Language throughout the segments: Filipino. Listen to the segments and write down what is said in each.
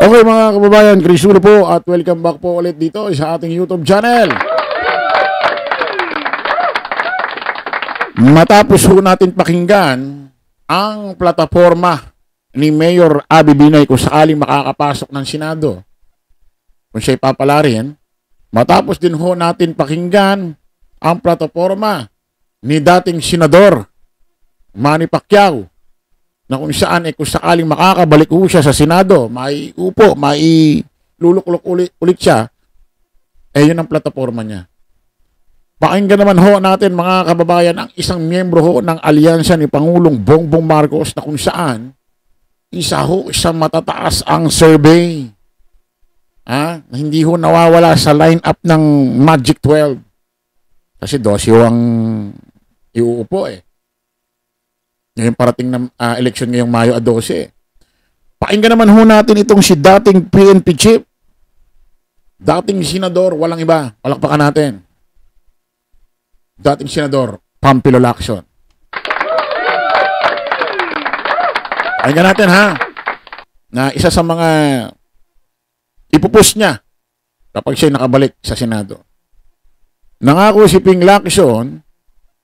Okay mga kababayan, Chris Ulo po at welcome back po ulit dito sa ating YouTube channel. Matapos po natin pakinggan ang plataforma ni Mayor Abby Binay kung sakaling makakapasok ng Senado, kung siya'y papalarin, matapos din ho natin pakinggan ang plataforma ni dating Senador Manny Pacquiao na kung saan kung sakaling makakabalik ho siya sa Senado, may upo, may luluklok ulit siya, yun ang plataforma niya. Pakinggan naman ho natin mga kababayan ang isang miyembro ho ng alyansa ni Pangulong Bongbong Marcos na kung saan isang matataas ang survey. Hindi ho nawawala sa lineup ng Magic 12. Kasi 12 ho ang iuupo Ngayon parating na eleksyon ngayong Mayo 12. Pakinggan naman ho natin itong si dating PNP chief, dating senador, walang iba, palakpakan natin. Dating senador Pampilo Lacson. Pakinggan natin na isa sa mga ipupus niya kapag siya nakabalik sa Senado. Nangako si Ping Lacson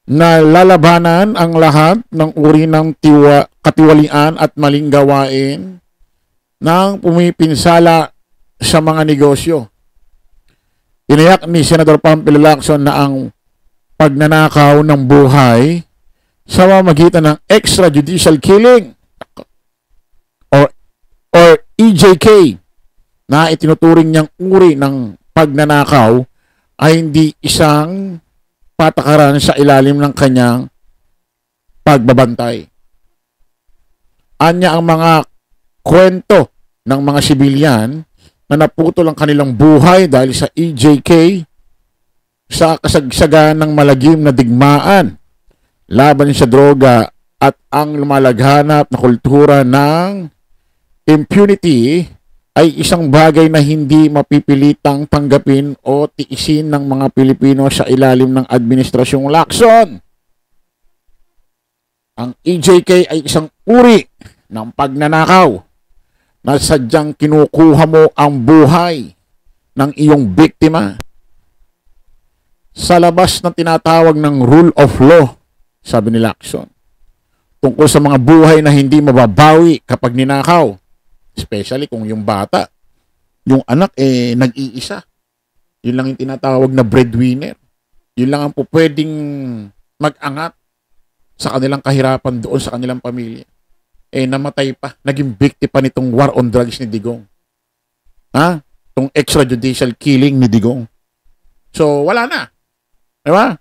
na lalabanan ang lahat ng uri ng katiwalian at maling gawain ng pumipinsala sa mga negosyo. Tiniyak ni Senator Pampilo Lacson na ang pagnanakaw ng buhay sa pamamagitan ng extrajudicial killing or EJK na itinuturing niyang uri ng pagnanakaw ay hindi isang patakaran sa ilalim ng kanyang pagbabantay. Anya ang mga kwento ng mga sibilyan na naputol ang kanilang buhay dahil sa EJK sa kasagsagan ng malagim na digmaan laban sa droga at ang lumalaghanap na kultura ng impunity ay isang bagay na hindi mapipilitang tanggapin o tiisin ng mga Pilipino sa ilalim ng Administrasyong Lacson. Ang EJK ay isang uri ng pagnanakaw na sadyang kinukuha mo ang buhay ng iyong biktima sa labas ng tinatawag ng rule of law, sabi ni Lacson, tungkol sa mga buhay na hindi mababawi kapag ninakaw. Especially kung yung bata, yung anak nag-iisa. Yun lang yung tinatawag na breadwinner. Yun lang ang pwedeng mag-angat sa kanilang kahirapan doon sa kanilang pamilya. Namatay pa. Naging biktima nitong war on drugs ni Digong. Itong extrajudicial killing ni Digong. So, wala na. Diba?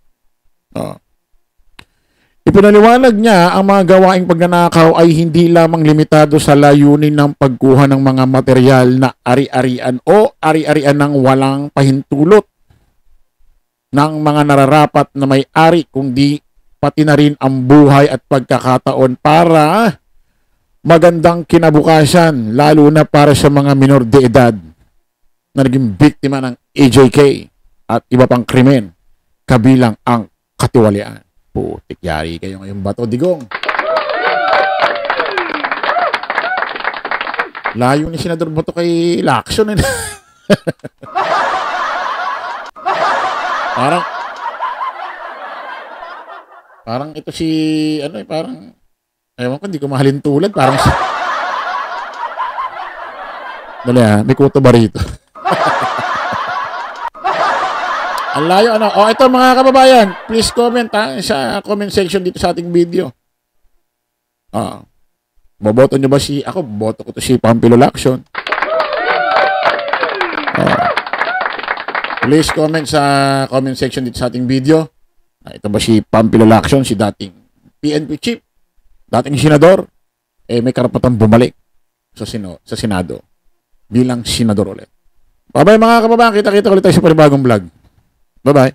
Ipinaliwanag niya ang mga gawaing pagnanakaw ay hindi lamang limitado sa layunin ng pagkuha ng mga material na ari-arian o ari-arian ng walang pahintulot ng mga nararapat na may-ari, kundi pati na rin ang buhay at pagkakataon para magandang kinabukasan, lalo na para sa mga minor de edad na naging biktima ng EJK at iba pang krimen, kabilang ang katiwalian. Putik, yari kayo ngayong bato, Digong. Layo ni Senador Boto kay Lacson. Parang ito si, parang, ewan ko, hindi ko mahalin tulad. Parang, dali may kuto ba rito? Ang layo, ito mga kababayan, please comment sa comment section dito sa ating video. Boboto nyo ba ako, boboto ko to si Pampilo Lacson. Please comment sa comment section dito sa ating video. Ito ba si Pampilo Lacson, si dating PNP chief, dating senador, may karapatang bumalik sa Senado bilang senador ulit. Bye-bye mga kababayan, kita-kita ulit tayo sa panibagong vlog. Bye-bye.